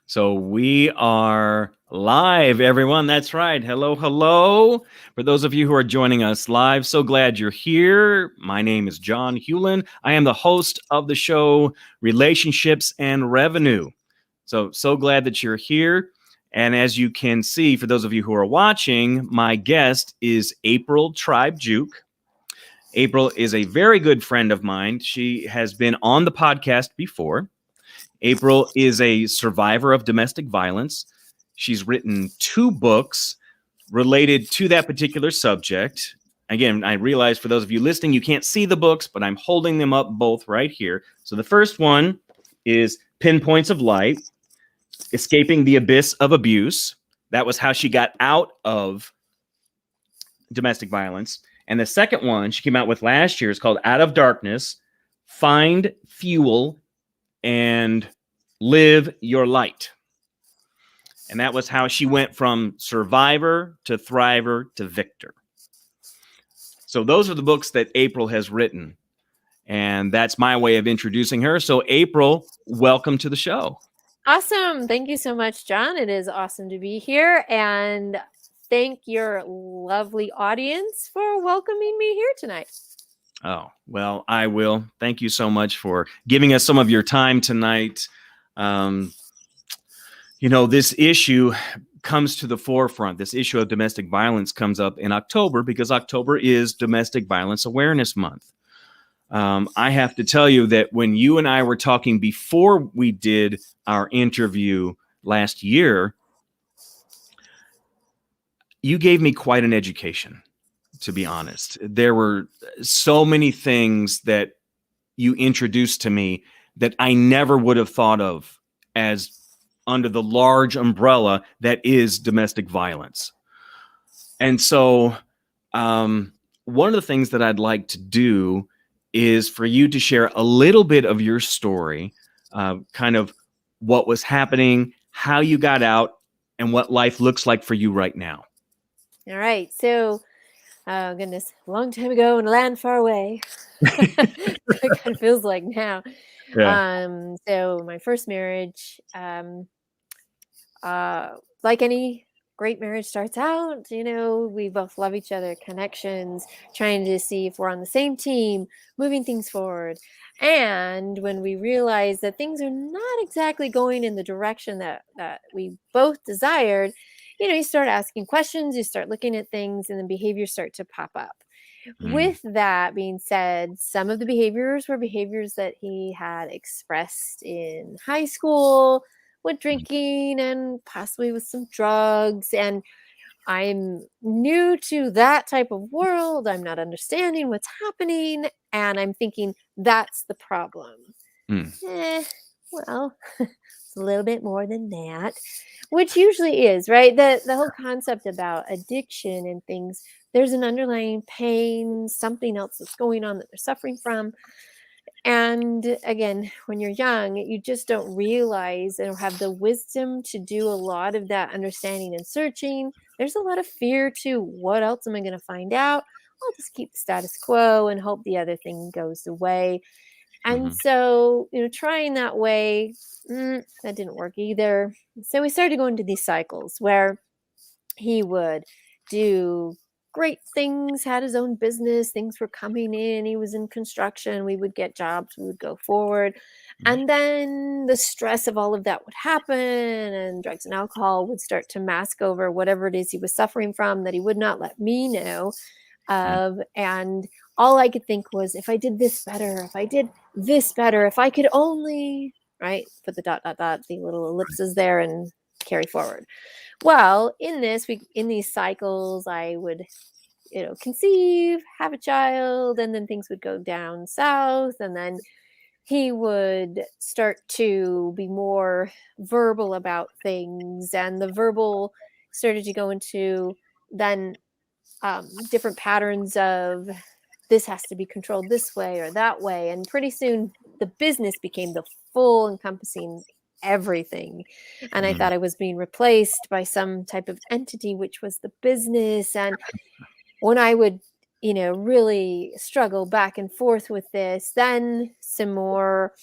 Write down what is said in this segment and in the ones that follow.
So we are live, everyone. That's right. Hello, hello. For those of you who are joining us live, so glad you're here. My name is John Hulen. I am the host of the show Relationships and Revenue. So glad that you're here. And as you can see, for those of you who are watching, my guest is April Tribe Juke. April is a very good friend of mine. She has been on the podcast before. April is a survivor of domestic violence. She's written 2 books related to that particular subject. Again, I realize for those of you listening, you can't see the books, but I'm holding them up both right here. So the first one is Pinpoints of Light, Escaping the Abyss of Abuse. That was how she got out of domestic violence. And the second one she came out with last year is called Out of Darkness, Find Fuel and Live Your Light. And that was how she went from survivor to thriver to victor. So those are the books that April has written. And that's my way of introducing her. So April, welcome to the show. Awesome. Thank you so much, John. It is awesome to be here. And thank your lovely audience for welcoming me here tonight. Oh, well, I will. Thank you so much for giving us some of your time tonight. This issue comes to the forefront. This issue of domestic violence comes up in October because October is Domestic Violence Awareness Month. I have to tell you that when you and I were talking before we did our interview last year, you gave me quite an education. To be honest, there were so many things that you introduced to me that I never would have thought of as under the large umbrella that is domestic violence. And so one of the things that I'd like to do is for you to share a little bit of your story, kind of what was happening, how you got out, and what life looks like for you right now. All right. So oh, goodness, a long time ago in a land far away. It kind of feels like now. Yeah. So my first marriage, like any great marriage starts out, we both love each other, connections, trying to see if we're on the same team, moving things forward. And when we realize that things are not exactly going in the direction that we both desired, you start asking questions, you start looking at things, and then behaviors start to pop up. With that being said, some of the behaviors were behaviors that he had expressed in high school with drinking and possibly with some drugs. And I'm new to that type of world. I'm not understanding what's happening. And I'm thinking that's the problem. Well, it's a little bit more than that, which usually is, right? The whole concept about addiction and things, there's an underlying pain, something else that's going on that they're suffering from. And again, when you're young, you just don't realize or have the wisdom to do a lot of that understanding and searching. There's a lot of fear too. What else am I going to find out? I'll just keep the status quo and hope the other thing goes away. And so, trying that way, that didn't work either. So we started going to these cycles where he would do great things, had his own business, things were coming in, he was in construction, we would get jobs, we would go forward. And then the stress of all of that would happen, and drugs and alcohol would start to mask over whatever it is he was suffering from that he would not let me know of. And all I could think was, if I did this better, if I did this better, if I could only, right, put the ... the little ellipses there and carry forward. Well, in these cycles, I would, conceive, have a child, and then things would go down south, and then he would start to be more verbal about things, and the verbal started to go into then different patterns of this has to be controlled this way or that way. And pretty soon the business became the full encompassing everything. And I thought I was being replaced by some type of entity, which was the business. And when I would, really struggle back and forth with this, then some more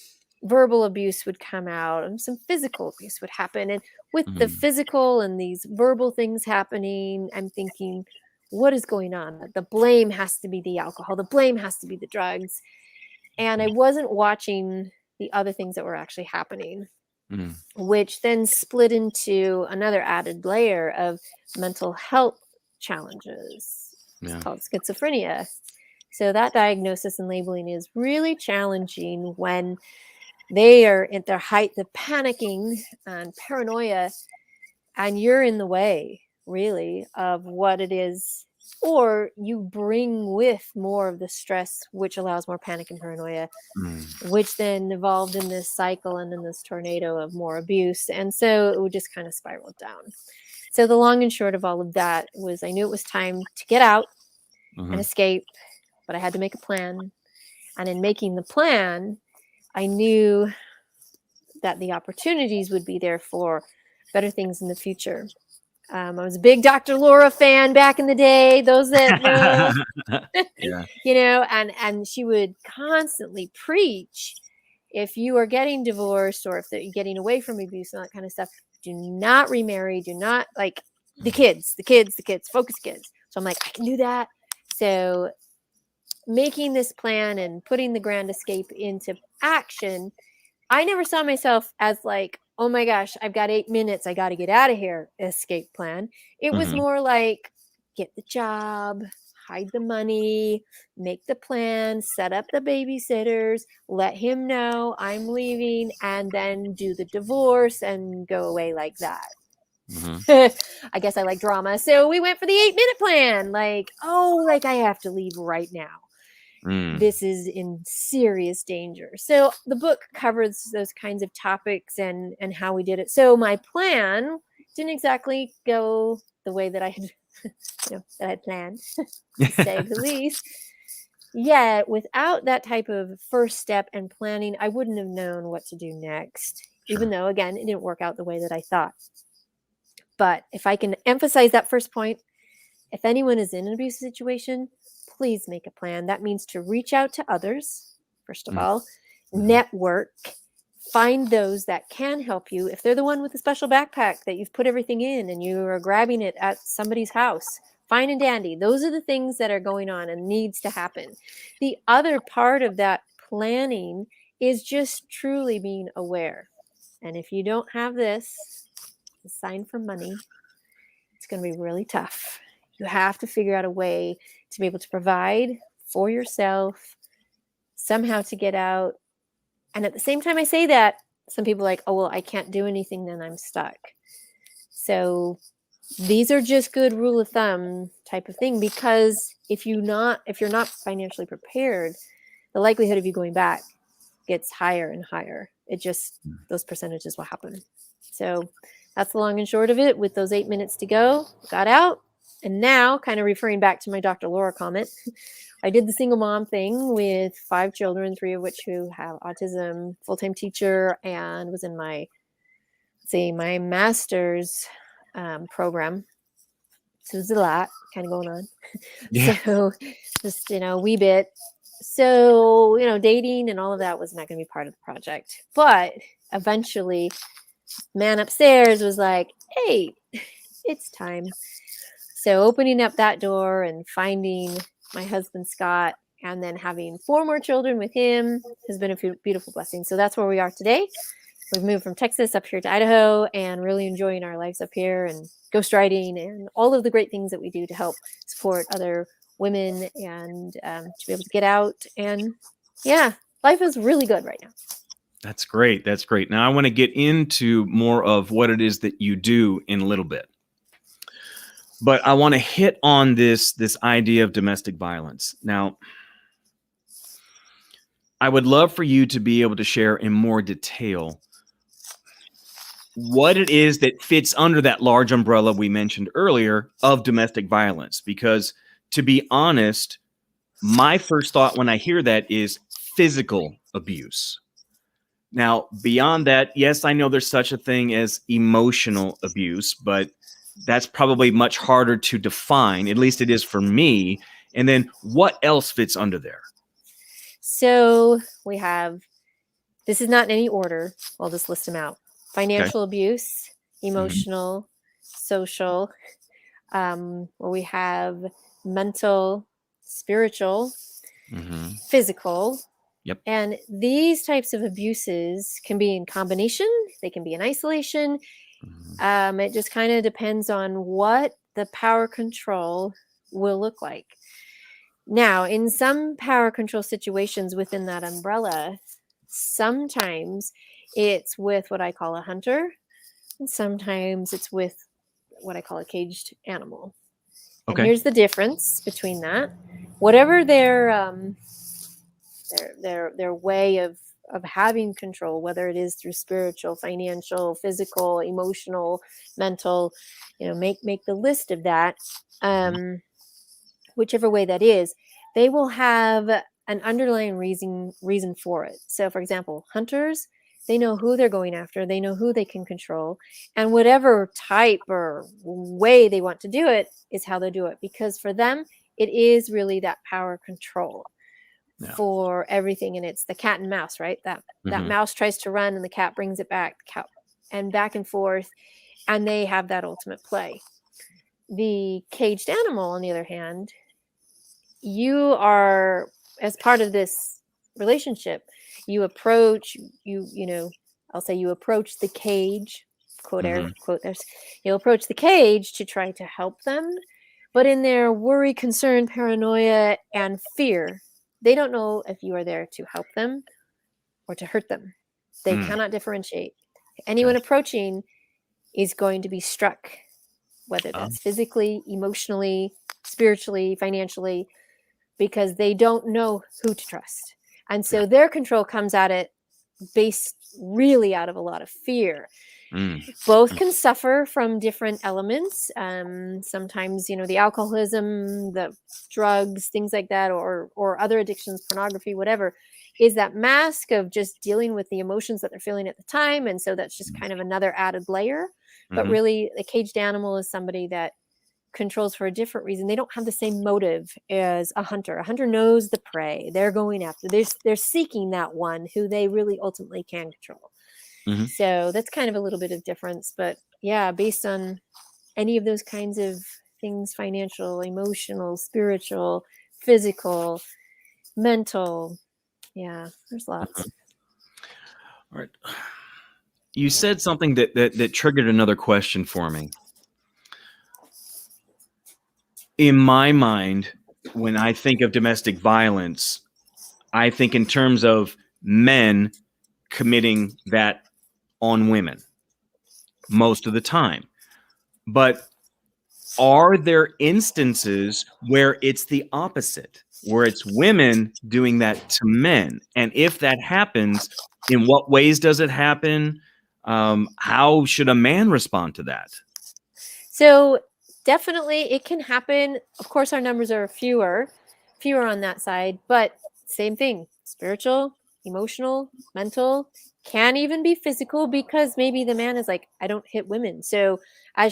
verbal abuse would come out and some physical abuse would happen. And with the Mm, physical and these verbal things happening, I'm thinking, what is going on? The blame has to be the alcohol, the blame has to be the drugs. And I wasn't watching the other things that were actually happening, mm, which then split into another added layer of mental health challenges. It's yeah. called schizophrenia. So that diagnosis and labeling is really challenging when they are at their height of panicking and paranoia, and you're in the way, really, of what it is. Or you bring with more of the stress, which allows more panic and paranoia, Mm, which then evolved in this cycle and in this tornado of more abuse. And so it would just kind of spiral down. So the long and short of all of that was I knew it was time to get out and mhm, escape, but I had to make a plan. And in making the plan, I knew that the opportunities would be there for better things in the future. I was a big Dr. Laura fan back in the day. Those that know, yeah. and she would constantly preach, if you are getting divorced or if you're getting away from abuse and that kind of stuff, do not remarry. Do not like the kids, focus kids. So I'm like, I can do that. So making this plan and putting the grand escape into action, I never saw myself as like, oh my gosh, I've got 8 minutes. I got to get out of here. Escape plan. It was Mhm, more like get the job, hide the money, make the plan, set up the babysitters, let him know I'm leaving, and then do the divorce and go away like that. mhm, I guess I like drama. So we went for the 8 minute plan. Like, oh, like I have to leave right now. mm, This is in serious danger. So the book covers those kinds of topics and how we did it. So my plan didn't exactly go the way that I had that I had planned, to say the least. Yet without that type of first step and planning, I wouldn't have known what to do next, even sure. though again it didn't work out the way that I thought. But if I can emphasize that first point, if anyone is in an abusive situation, please make a plan. That means to reach out to others, first of Mm, all, mhm, network, find those that can help you. If they're the one with the special backpack that you've put everything in and you are grabbing it at somebody's house, fine and dandy. Those are the things that are going on and needs to happen. The other part of that planning is just truly being aware. And if you don't have this, a sign for money, it's going to be really tough. You have to figure out a way to be able to provide for yourself, somehow to get out. And at the same time, I say that, some people are like, oh, well, I can't do anything, then I'm stuck. So these are just good rule of thumb type of thing, because if you're not financially prepared, the likelihood of you going back gets higher and higher. It just, those percentages will happen. So that's the long and short of it. With those 8 minutes to go, got out. And now, kind of referring back to my Dr. Laura comment, I did the single mom thing with 5 children, 3 of which who have autism, full-time teacher, and was in my master's program. So there's a lot kind of going on. yeah. So just, a wee bit. So, dating and all of that was not going to be part of the project. But eventually, man upstairs was like, hey, it's time. So opening up that door and finding my husband, Scott, and then having 4 more children with him has been a beautiful blessing. So that's where we are today. We've moved from Texas up here to Idaho and really enjoying our lives up here and ghost riding and all of the great things that we do to help support other women and to be able to get out. And yeah, life is really good right now. That's great. That's great. Now I want to get into more of what it is that you do in a little bit. But I want to hit on this idea of domestic violence. Now, I would love for you to be able to share in more detail what it is that fits under that large umbrella we mentioned earlier of domestic violence. Because to be honest, my first thought when I hear that is physical abuse. Now, beyond that, yes, I know there's such a thing as emotional abuse, but that's probably much harder to define. At least it is for me. And then what else fits under there? So we have This is not in any order. I'll just list them out. Financial abuse, emotional, social, where we have mental, spiritual, physical. Yep. And these types of abuses can be in combination, they can be in isolation. It just kind of depends on what the power control will look like. Now, in some power control situations within that umbrella, sometimes it's with what I call a hunter, and sometimes it's with what I call a caged animal. And Okay. here's the difference between that. Whatever their way of having control, whether it is through spiritual, financial, physical, emotional, mental, make the list of that. Whichever way that is, they will have an underlying reason for it. So, for example, hunters, they know who they're going after, they know who they can control, and whatever type or way they want to do it is how they do it, because for them, it is really that power control for everything. And it's the cat and mouse, right? That mouse tries to run and the cat brings it back, and back and forth, and they have that ultimate play. The caged animal, on the other hand, you are, as part of this relationship, you approach, I'll say you approach the cage, quote, air quote, you'll approach the cage to try to help them. But in their worry, concern, paranoia, and fear, they don't know if you are there to help them or to hurt them. They cannot differentiate. Anyone approaching is going to be struck, whether that's physically, emotionally, spiritually, financially, because they don't know who to trust. And so their control comes at it based really out of a lot of fear. Both can suffer from different elements. Sometimes, the alcoholism, the drugs, things like that, or other addictions, pornography, whatever, is that mask of just dealing with the emotions that they're feeling at the time. And so that's just kind of another added layer. But really, the caged animal is somebody that controls for a different reason. They don't have the same motive as a hunter. A hunter knows the prey. They're going after. They're seeking that one who they really ultimately can control. So that's kind of a little bit of difference. But yeah, based on any of those kinds of things, financial, emotional, spiritual, physical, mental, there's lots. All right. You said something that triggered another question for me. In my mind, when I think of domestic violence, I think in terms of men committing that on women most of the time. But are there instances where it's the opposite, where it's women doing that to men? And if that happens, in what ways does it happen? How should a man respond to that? So definitely it can happen. Of course, our numbers are fewer on that side, but same thing, spiritual, emotional, mental, can even be physical, because maybe the man is like, I don't hit women. So I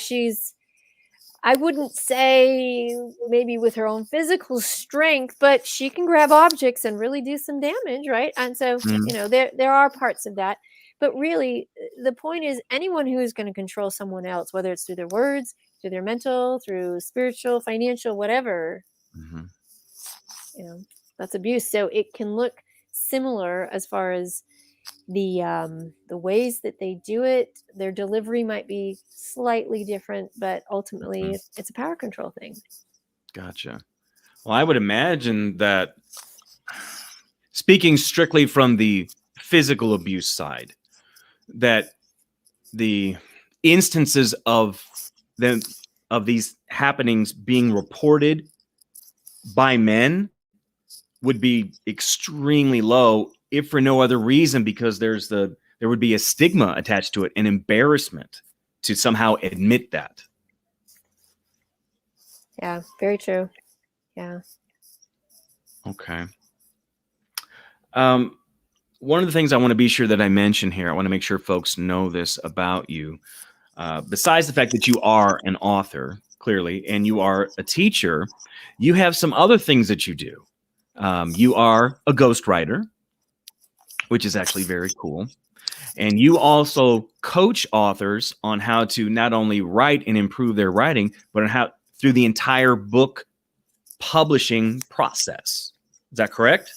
wouldn't say maybe with her own physical strength, but she can grab objects and really do some damage, right? And so, there are parts of that. But really, the point is, anyone who is going to control someone else, whether it's through their words, through their mental, through spiritual, financial, whatever, that's abuse. So it can look similar as far as the ways that they do it. Their delivery might be slightly different, but ultimately it's a power control thing. Gotcha. Well, I would imagine that, speaking strictly from the physical abuse side, that the instances of these happenings being reported by men would be extremely low, if for no other reason, because there would be a stigma attached to it, an embarrassment to somehow admit that. Yeah, very true. Yeah. Okay. One of the things I want to be sure that I mention here, I want to make sure folks know this about you. Besides the fact that you are an author, clearly, and you are a teacher, you have some other things that you do. You are a ghostwriter, which is actually very cool. And you also coach authors on how to not only write and improve their writing, but on how through the entire book publishing process. Is that correct?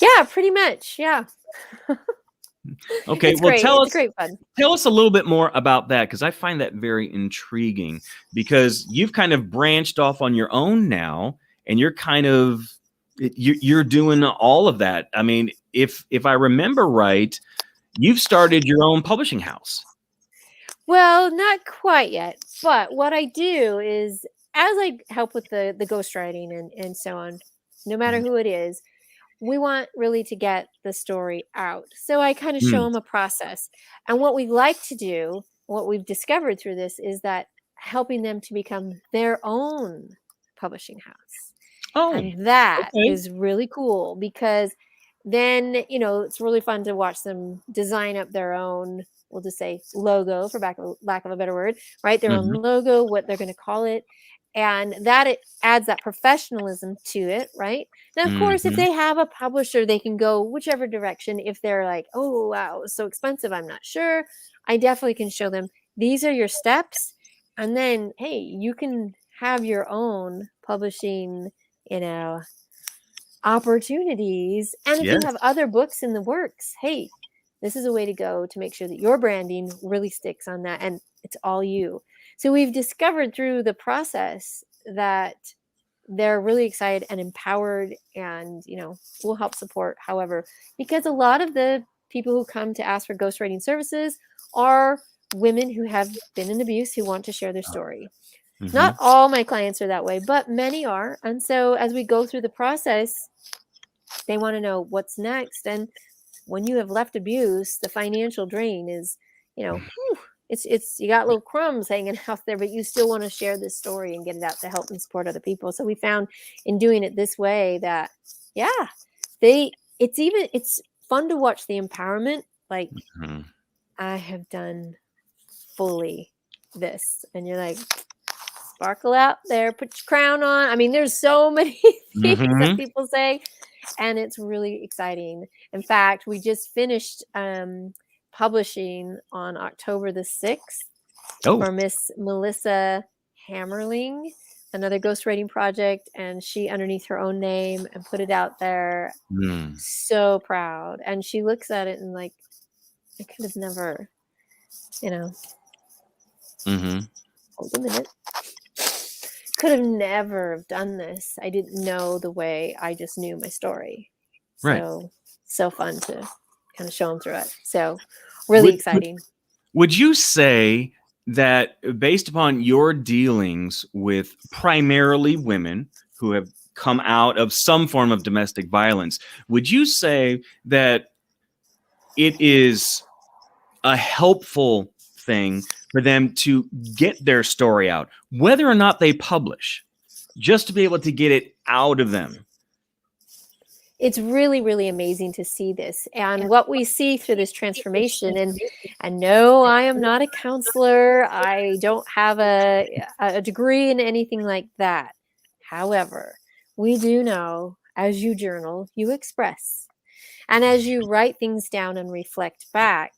Yeah, pretty much. Yeah. Okay, It's well great. It's great fun. tell us a little bit more about that, because I find that very intriguing, because you've kind of branched off on your own now, and you're kind of you're doing all of that. I mean, if I remember right, you've started your own publishing house. Well, not quite yet, but what I do is as I help with the ghostwriting and so on, no matter who it is, we want really to get the story out. So I kind of show Mm. them a process. And what we like to do, what we've discovered through this is that helping them to become their own publishing house. Oh, And that okay. is really cool because then, it's really fun to watch them design up their own, we'll just say logo for lack of a better word, right? Their own Mhm. logo, what they're going to call it. And that it adds that professionalism to it, right? Now, of course, if Mhm. they have a publisher, they can go whichever direction. If they're like, oh, wow, it's so expensive, I'm not sure. I definitely can show them these are your steps. And then, hey, you can have your own publishing you know, opportunities. And if you have Yes. other books in the works, hey, this is a way to go to make sure that your branding really sticks on that and it's all you. So we've discovered through the process that they're really excited and empowered and, will help support however, because a lot of the people who come to ask for ghostwriting services are women who have been in abuse who want to share their story. Not Mhm. all my clients are that way, but many are. And so as we go through the process, they want to know what's next. And when you have left abuse, the financial drain is, whew, it's you got little crumbs hanging out there, but you still want to share this story and get it out to help and support other people. So we found in doing it this way that yeah, it's fun to watch the empowerment. Like Mhm. I have done fully this, and you're like, sparkle out there, put your crown on. I mean, there's so many things that Mhm. people say, and it's really exciting. In fact, we just finished publishing on October the 6th Oh. for Miss Melissa Hammerling, another ghostwriting project, and she underneath her own name and put it out there. Mm. So proud. And she looks at it and like, I could have never, you know, Mhm. hold a minute. Could have never have done this. I didn't know the way I just knew my story. Right. So fun to kind of show them through it. So really Would exciting. would you say that based upon your dealings with primarily women who have come out of some form of domestic violence, would you say that it is a helpful thing for them to get their story out, whether or not they publish, just to be able to get it out of them? It's really, really amazing to see this. And what we see through this transformation, and no, I am not a counselor. I don't have a degree in anything like that. However, we do know as you journal, you express. And as you write things down and reflect back,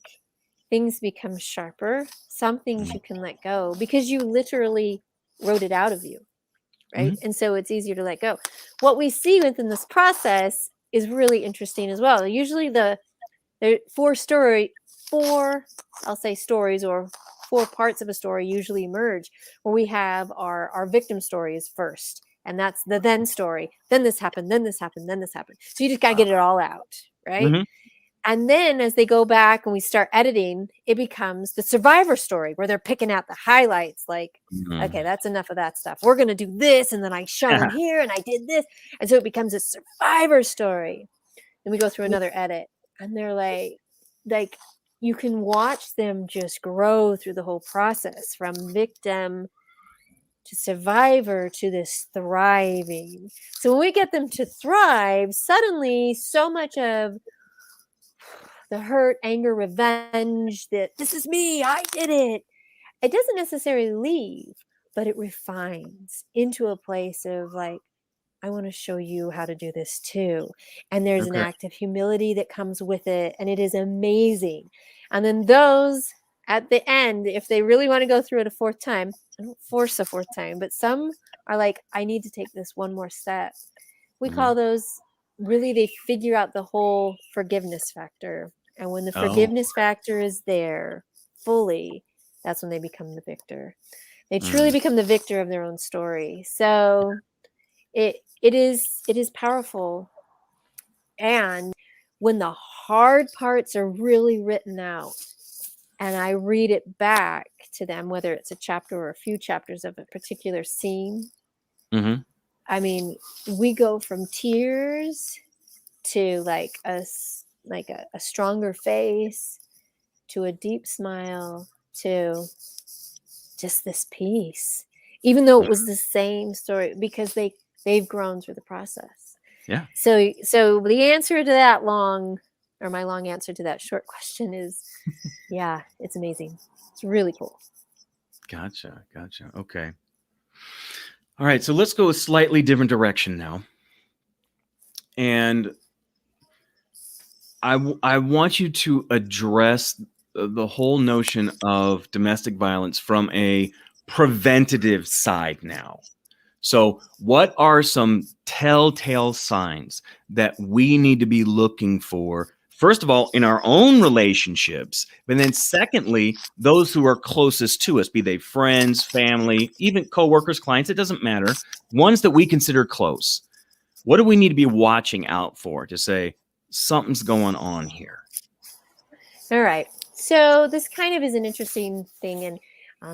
things become sharper. Some things you can let go because you literally wrote it out of you, right? Mhm. And so it's easier to let go. What we see within this process is really interesting as well. Usually there are four, I'll say stories or four parts of a story usually emerge where we have our victim stories first. And that's the then story. Then this happened, then this happened, then this happened. So you just got to get it all out, right? Mhm. And then as they go back and we start editing, it becomes the survivor story where they're picking out the highlights like, okay, Mhm. that's enough of that stuff. We're going to do this. And then I shown here and I did this. And so it becomes a survivor story. Then we go through another edit and they're like you can watch them just grow through the whole process from victim to survivor to this thriving. So when we get them to thrive, suddenly so much of the hurt, anger, revenge, that this is me, I did it. It doesn't necessarily leave, but it refines into a place of like, I want to show you how to do this too. And there's an Okay. act of humility that comes with it, and it is amazing. And then those at the end, if they really want to go through it a fourth time, I don't force a fourth time, but some are like, I need to take this one more step. We Mhm. call those really, they figure out the whole forgiveness factor. And when the Oh. forgiveness factor is there fully, that's when they become the victor. They truly Mm. become the victor of their own story. So it is powerful. And when the hard parts are really written out and I read it back to them, whether it's a chapter or a few chapters of a particular scene, Mhm. I mean, we go from tears to like a stronger face, to a deep smile, to just this peace, even though it was the same story, because they've grown through the process. Yeah. So the answer to that my long answer to that short question is, yeah, it's amazing. It's really cool. Gotcha. Gotcha. Okay. All right. So let's go a slightly different direction now. And I want you to address the whole notion of domestic violence from a preventative side now. So, what are some telltale signs that we need to be looking for? First of all, in our own relationships, but then secondly, those who are closest to us, be they friends, family, even coworkers, clients, it doesn't matter, ones that we consider close. What do we need to be watching out for to say something's going on here? All right. So this kind of is an interesting thing, and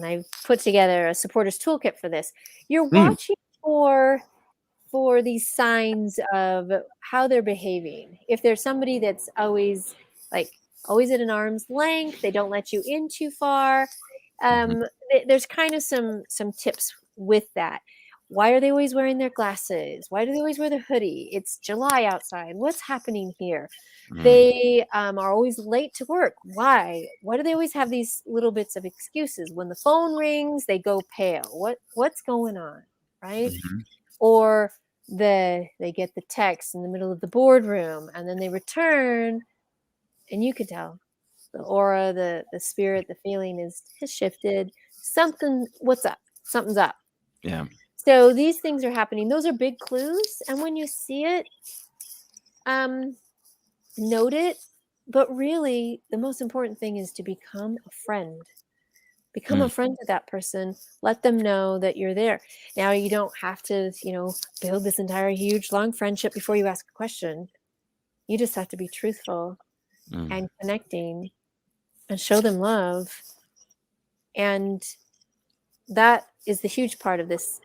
I've put together a supporters toolkit for this. You're Hmm. watching for these signs of how they're behaving. If there's somebody that's always at an arm's length, they don't let you in too far. Hmm. There's kind of some tips with that. Why are they always wearing their glasses? Why do they always wear their hoodie? It's July outside. What's happening here? Hmm. They are always late to work. Why? Why do they always have these little bits of excuses? When the phone rings, they go pale. What's going on? Right? Hmm. Or they get the text in the middle of the boardroom, and then they return, and you can tell the aura, the spirit, the feeling has shifted. What's up? Something's up. Yeah. So these things are happening. Those are big clues, and when you see it, um, note it. But really, the most important thing is to become a friend. Become Mm. a friend to that person. Let them know that you're there. Now, you don't have to, build this entire huge long friendship before you ask a question. You just have to be truthful Mm. and connecting and show them love. And that is the huge part of this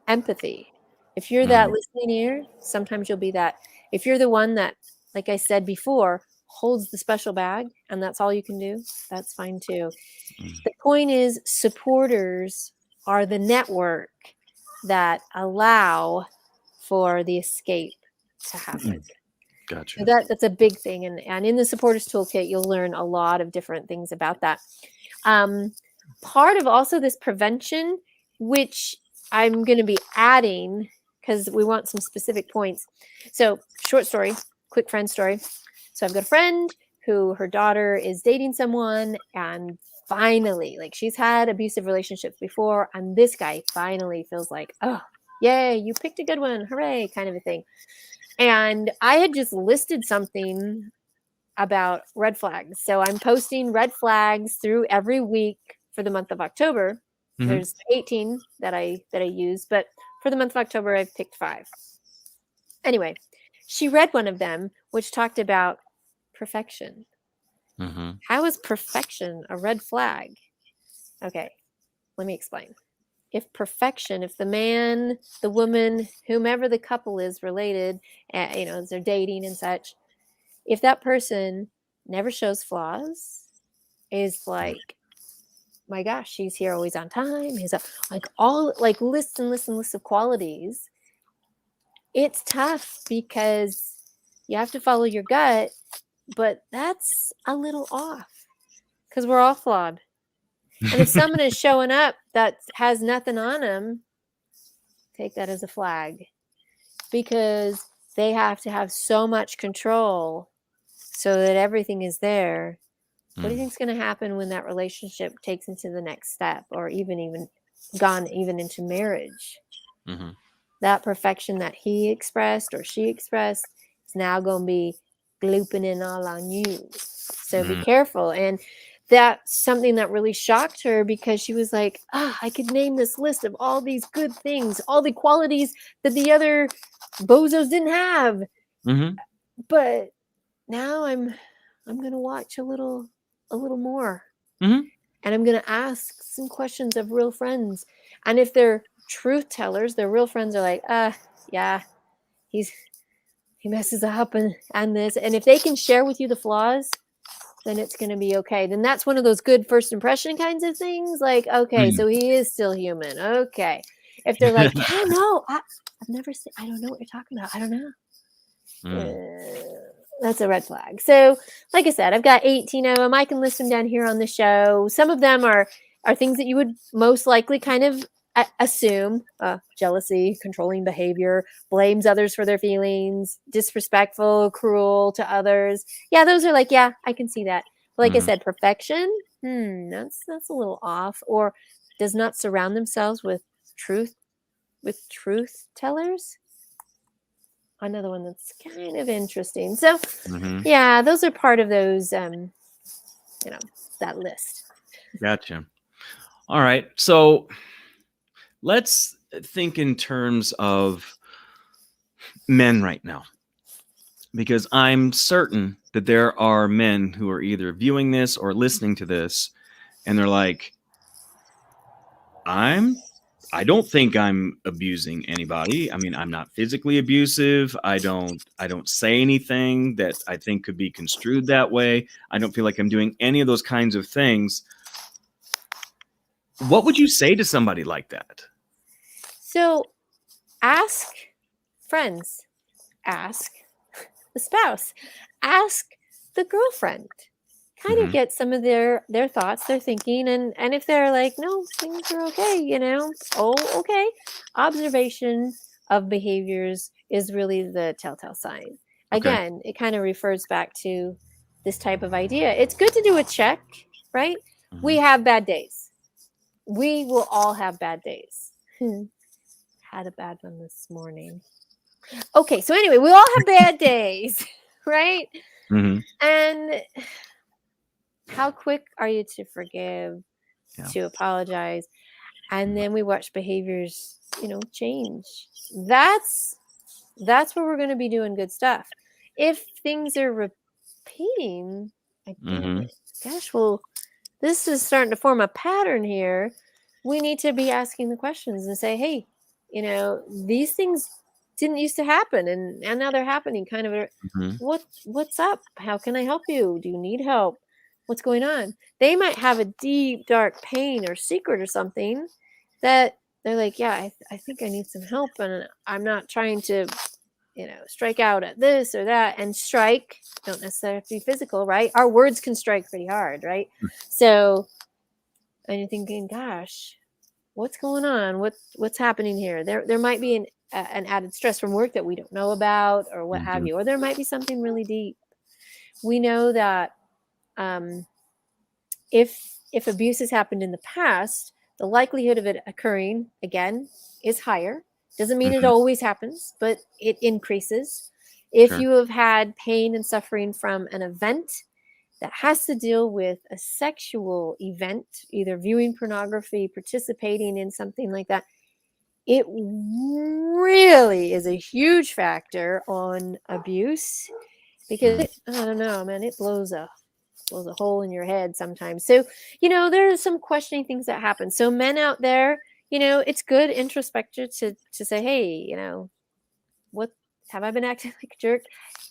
empathy. If you're that Mm. listening ear, sometimes you'll be that. If you're the one that, like I said before, holds the special bag and that's all you can do, that's fine too. Mm. The point is, supporters are the network that allow for the escape to happen. Mm. Gotcha. So that's a big thing. And in the supporters toolkit, you'll learn a lot of different things about that. Part of also this prevention, which I'm going to be adding because we want some specific points. So, short story, quick friend story. So, I've got a friend who her daughter is dating someone, and finally, like, she's had abusive relationships before, and this guy finally feels like, oh, yay, you picked a good one, hooray, kind of a thing. And I had just listed something about red flags. So I'm posting red flags through every week for the month of October. Hmm. There's 18 that I use, but for the month of October I've picked 5. Anyway, she read one of them which talked about perfection. Hmm. How is perfection a red flag? Okay, let me explain. If the man, the woman, whomever the couple is related, as they're dating and such, if that person never shows flaws, is like, my gosh, she's here always on time. He's like all like lists and lists and lists of qualities. It's tough because you have to follow your gut, but that's a little off because we're all flawed. And if someone is showing up that has nothing on them, take that as a flag. because they have to have so much control so that everything is there. What do you think's going to happen when that relationship takes into the next step, or even gone even into marriage? Mm-hmm. That perfection that he expressed or she expressed is now going to be glooping in all on you. So be careful. And that's something that really shocked her, because she was like, I could name this list of all these good things, all the qualities that the other bozos didn't have. Mm-hmm. But now I'm going to watch a little more. Mm-hmm. And I'm going to ask some questions of real friends. And if they're truth tellers, their real friends are like, yeah, he messes up and this. And if they can share with you the flaws, then it's going to be okay. Then that's one of those good first impression kinds of things. Like, okay, so he is still human. Okay. If they're like, yeah, no, I've never seen, I don't know what you're talking about. I don't know. That's a red flag. So, like I said, I've got 18 of them. I can list them down here on the show. Some of them are things that you would most likely kind of assume: jealousy, controlling behavior, blames others for their feelings, disrespectful, cruel to others. Yeah, those are like, yeah, I can see that. But like I said, perfection, that's a little off. Or does not surround themselves with truth tellers. Another one that's kind of interesting. So, yeah, those are part of those, that list. Gotcha. All right. So let's think in terms of men right now, because I'm certain that there are men who are either viewing this or listening to this, and they're like, I don't think I'm abusing anybody. I mean, I'm not physically abusive. I don't say anything that I think could be construed that way. I don't feel like I'm doing any of those kinds of things. What would you say to somebody like that? So ask friends, ask the spouse, ask the girlfriend. Kind of get some of their thoughts, their thinking, and if they're like, no, things are okay, okay. Observation of behaviors is really the telltale sign. Okay. Again, it kind of refers back to this type of idea. It's good to do a check, right? We have bad days. We will all have bad days. Had a bad one this morning. Okay, so anyway, we all have bad days, right? And how quick are you to forgive, to apologize? And then we watch behaviors, change. That's where we're going to be doing good stuff. If things are repeating again, gosh, well, this is starting to form a pattern here. We need to be asking the questions and say, hey, these things didn't used to happen, and now they're happening. Kind of what's up? How can I help you? Do you need help? What's going on? They might have a deep, dark pain or secret or something that they're like, yeah, I think I need some help, and I'm not trying to, strike out at this or that. And strike don't necessarily have to be physical, right? Our words can strike pretty hard, right? So, and you're thinking, gosh, what's going on? What's happening here? There might be an added stress from work that we don't know about, or what have you, or there might be something really deep. We know that if abuse has happened in the past, the likelihood of it occurring again is higher. Doesn't mean it always happens, but it increases. If you have had pain and suffering from an event that has to deal with a sexual event, either viewing pornography, participating in something like that, it really is a huge factor on abuse, because I don't know, man, it blows a hole in your head sometimes. So, there are some questioning things that happen. So men out there, it's good introspective to say, hey, what have I been acting like a jerk?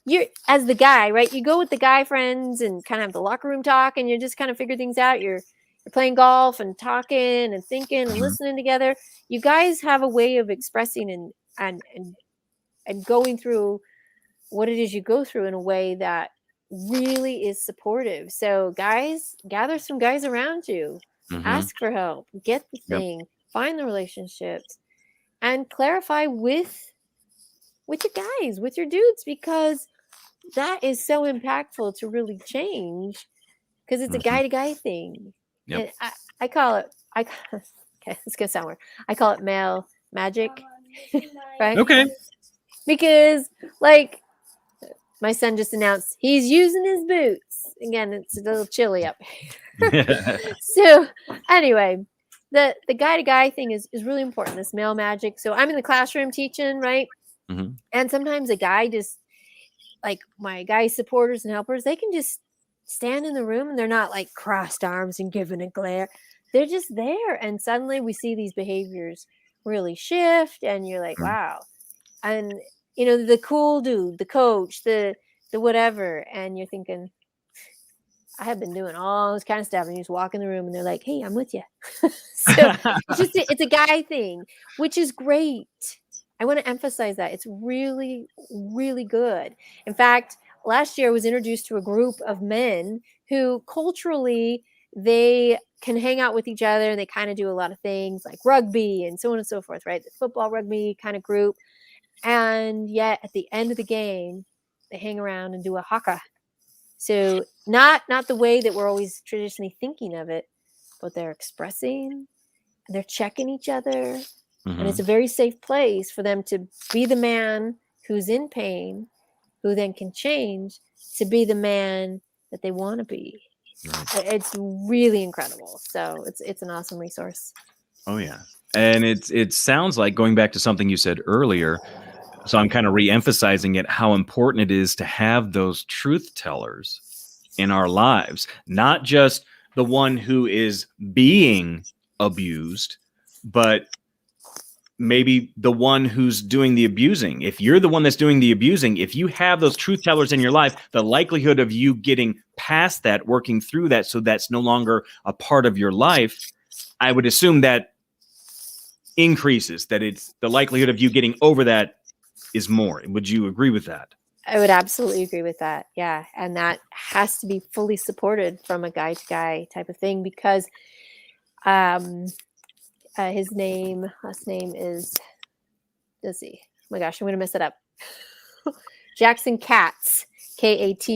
You're, as the guy, right? You go with the guy friends and kind of have the locker room talk, and you just kind of figure things out. You're playing golf and talking and thinking and listening together. You guys have a way of expressing and going through what it is you go through in a way that really is supportive. So guys, gather some guys around you, ask for help, get the thing, find the relationships, and clarify with with your guys, with your dudes, because that is so impactful to really change, because it's a Mhm. guy to guy thing. Yep. And I call it, okay, it's gonna sound weird. I call it male magic, right? Okay. Because like my son just announced he's using his boots. Again, it's a little chilly up here. So anyway, the guy to guy thing is really important, this male magic. So I'm in the classroom teaching, right? Mhm. And sometimes a guy just, like my guy supporters and helpers, they can just stand in the room and they're not like crossed arms and giving a glare. They're just there. And suddenly we see these behaviors really shift. And you're like, Mhm. wow. And the cool dude, the coach, the whatever. And you're thinking, I have been doing all this kind of stuff. And you just walk in the room and they're like, hey, I'm with you. So it's a guy thing, which is great. I want to emphasize that. It's really, really good. In fact, last year I was introduced to a group of men who culturally they can hang out with each other and they kind of do a lot of things like rugby and so on and so forth, right? The football rugby kind of group. And yet at the end of the game, they hang around and do a haka. So not the way that we're always traditionally thinking of it, but they're expressing, they're checking each other, and it's Mhm. a very safe place for them to be the man who's in pain, who then can change to be the man that they want to be. Right. It's really incredible. So it's an awesome resource. Oh yeah. And it sounds like, going back to something you said earlier, so I'm kind of re-emphasizing it, how important it is to have those truth tellers in our lives, not just the one who is being abused, but maybe the one who's doing the abusing. If you're the one that's doing the abusing, if you have those truth tellers in your life, the likelihood of you getting past that, working through that, so that's no longer a part of your life, I would assume that increases, that it's the likelihood of you getting over that is more. Would you agree with that? I would absolutely agree with that. Yeah. And that has to be fully supported from a guy to guy type of thing, because um, his last name is, let's see. Oh my gosh, I'm going to mess it up. Jackson Katz, Katz.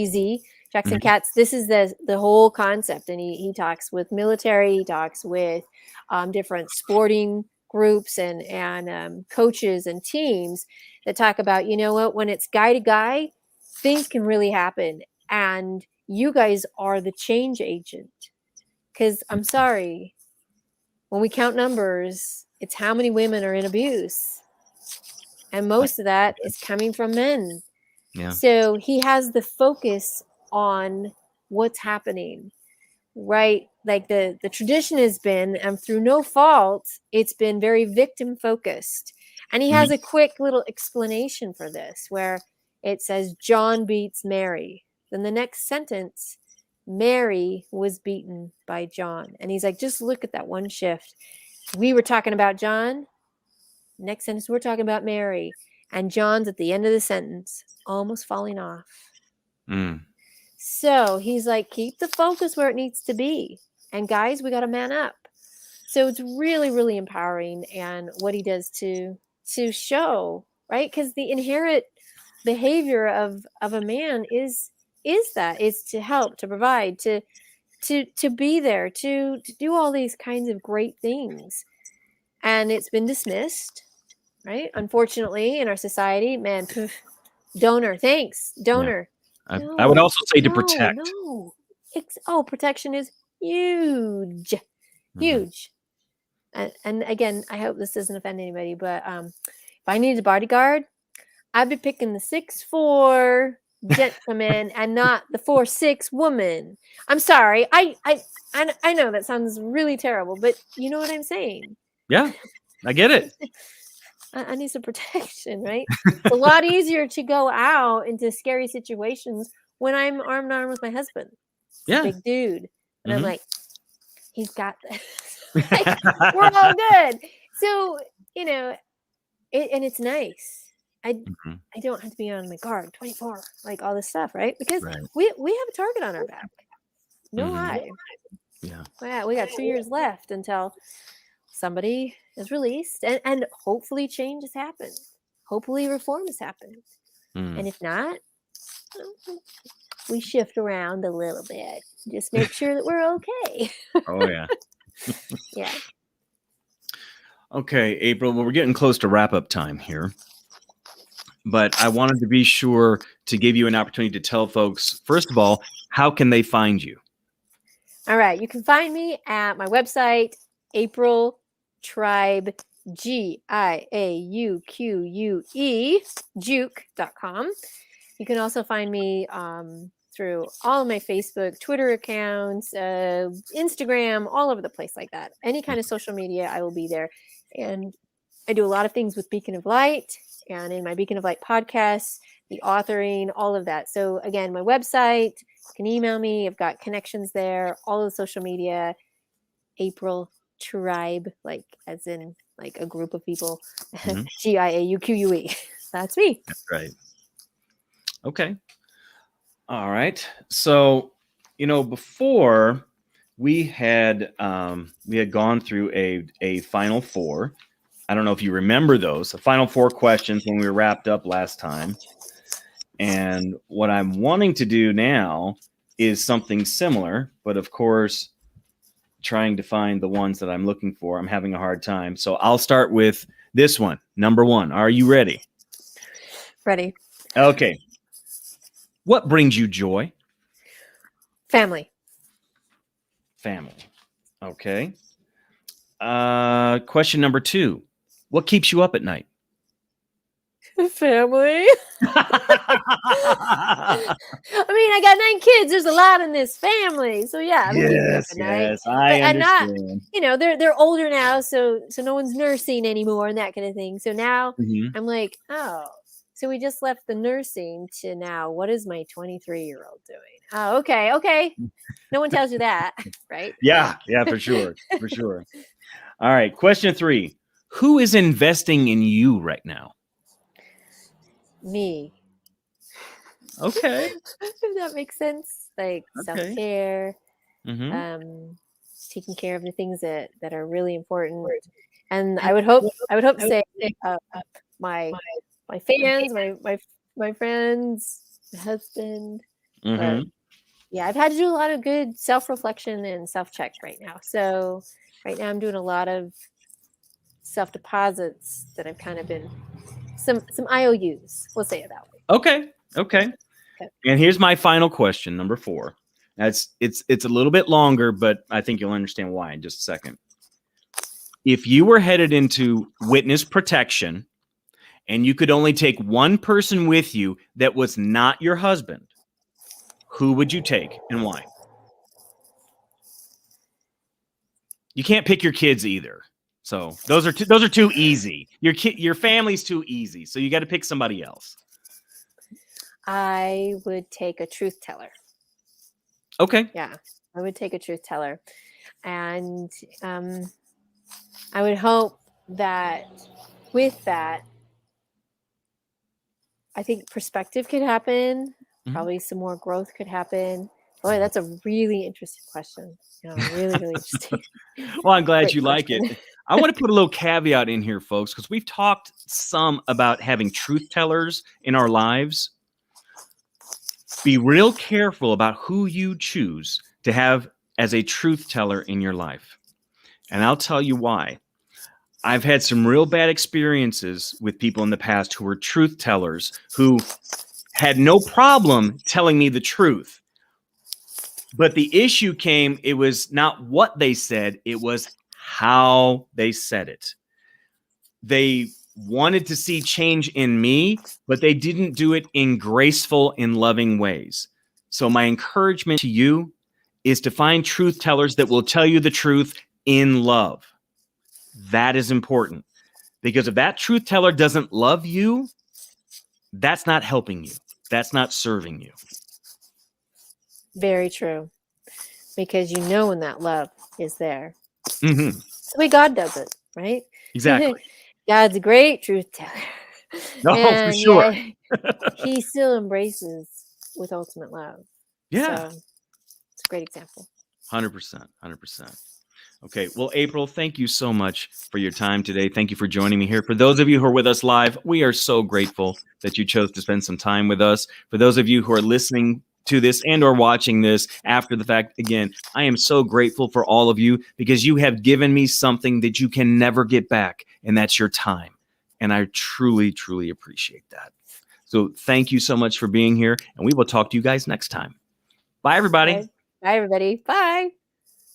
Jackson Mhm. Katz. This is the whole concept, and he talks with military. He talks with different sporting groups and coaches and teams that talk about, you know what, when it's guy to guy, things can really happen, and you guys are the change agent. Because I'm sorry, when we count numbers, it's how many women are in abuse, and most of that is coming from men. Yeah. So he has the focus on what's happening, right? Like the tradition has been, and through no fault, it's been very victim focused. And he has Mhm. a quick little explanation for this where it says John beats Mary. Then the next sentence, Mary was beaten by John. And he's like, just look at that one shift. We were talking about John. Next sentence, we're talking about Mary. And John's at the end of the sentence, almost falling off. Mm. So he's like, keep the focus where it needs to be. And guys, we got to man up. So it's really, really empowering, and what he does to show, right? Because the inherent behavior of a man is to help, to provide, to be there, to do all these kinds of great things. And it's been dismissed, right? Unfortunately, in our society, man, poof, donor, thanks, Yeah. donor. I would No, also say to no, protect. no. Protection is huge, Mhm. huge. And again, I hope this doesn't offend anybody, but if I needed a bodyguard, I'd be picking the 6'4" gentleman and not the 4'6" woman. I'm sorry. I know that sounds really terrible, but you know what I'm saying. Yeah, I get it. I need some protection, right? It's a lot easier to go out into scary situations when I'm arm in arm with my husband. He's a Yeah. big dude. And I'm Mhm. like, he's got this. Like, we're all good. So, and it's nice. I Mhm. I don't have to be on my guard 24, like all this stuff, right? Because Right. we have a target on our back. No Mhm. lie. Yeah. We got 2 years left until somebody is released, and hopefully change has happened. hopefully reform has happened. Mm. And if not, we shift around a little bit. Just make sure that we're okay. Oh, yeah. Yeah. Okay, April, well, we're getting close to wrap-up time here. But I wanted to be sure to give you an opportunity to tell folks, first of all, how can they find you? All right. You can find me at my website, April Tribe, GIAUQUE, juke.com. You can also find me through all of my Facebook, Twitter accounts, Instagram, all over the place like that. Any kind of social media, I will be there. And I do a lot of things with Beacon of Light and in my Beacon of Light podcast, the authoring, all of that. So again, my website, you can email me. I've got connections there, all of the social media, April Tribe, like as in like a group of people, Mhm. GIAUQUE. That's me. That's right. Okay. All right. So, before we had gone through a final four. I don't know if you remember those, the final four questions when we were wrapped up last time. And what I'm wanting to do now is something similar, but of course, trying to find the ones that I'm looking for, I'm having a hard time. So I'll start with this one. Number one. Are you ready? Ready. Okay. What brings you joy? Family. Family. Okay. Question number two. What keeps you up at night? Family. I mean, I got 9 kids. There's a lot in this family. So yeah, it'll keep me up at night. Yes, I And not, understand. they're older now, so no one's nursing anymore and that kind of thing. So now Mhm. I'm like, oh, so we just left the nursing to now. What is my 23-year-old doing? Oh, okay. No one tells you that, right? Yeah, for sure. For sure. All right. Question 3. Who is investing in you right now? Me. Okay. If that makes sense. Like Okay. self-care, Mm-hmm. taking care of the things that are really important. And I would hope to say my fans, my friends, my husband. But Mm-hmm. yeah, I've had to do a lot of good self-reflection and self-check right now. So right now I'm doing a lot of self-deposits that I've kind of been some IOUs. We'll say it that way. Okay. Okay. And here's my final question, number 4. It's a little bit longer, but I think you'll understand why in just a second. If you were headed into witness protection and you could only take one person with you that was not your husband, who would you take and why? You can't pick your kids either. So those are too easy. Your family's too easy. So you got to pick somebody else. I would take a truth teller. Okay. Yeah, I would take a truth teller. And I would hope that with that, I think perspective could happen. Mhm. Probably some more growth could happen. Boy, that's a really interesting question. Really, really interesting. Well, I'm glad Great you like question. it. I want to put a little caveat in here, folks, because we've talked some about having truth tellers in our lives. Be real careful about who you choose to have as a truth teller in your life. And I'll tell you why. I've had some real bad experiences with people in the past who were truth tellers who had no problem telling me the truth. But the issue came, it was not what they said, it was how they said it. They wanted to see change in me, but they didn't do it in graceful and loving ways. So my encouragement to you is to find truth tellers that will tell you the truth in love. That is important. Because if that truth teller doesn't love you, that's not helping you. That's not serving you. Very true. Because when that love is there. Mm-hmm. It's the way God does it, right? Exactly. God's a great truth teller. No, for sure. Yet he still embraces with ultimate love. Yeah. So it's a great example. 100%. 100%. Okay. Well, April, thank you so much for your time today. Thank you for joining me here. For those of you who are with us live, we are so grateful that you chose to spend some time with us. For those of you who are listening to this and or watching this after the fact, again, I am so grateful for all of you because you have given me something that you can never get back, and that's your time. And I truly, truly appreciate that. So thank you so much for being here, and we will talk to you guys next time. Bye, everybody. Bye, everybody. Bye.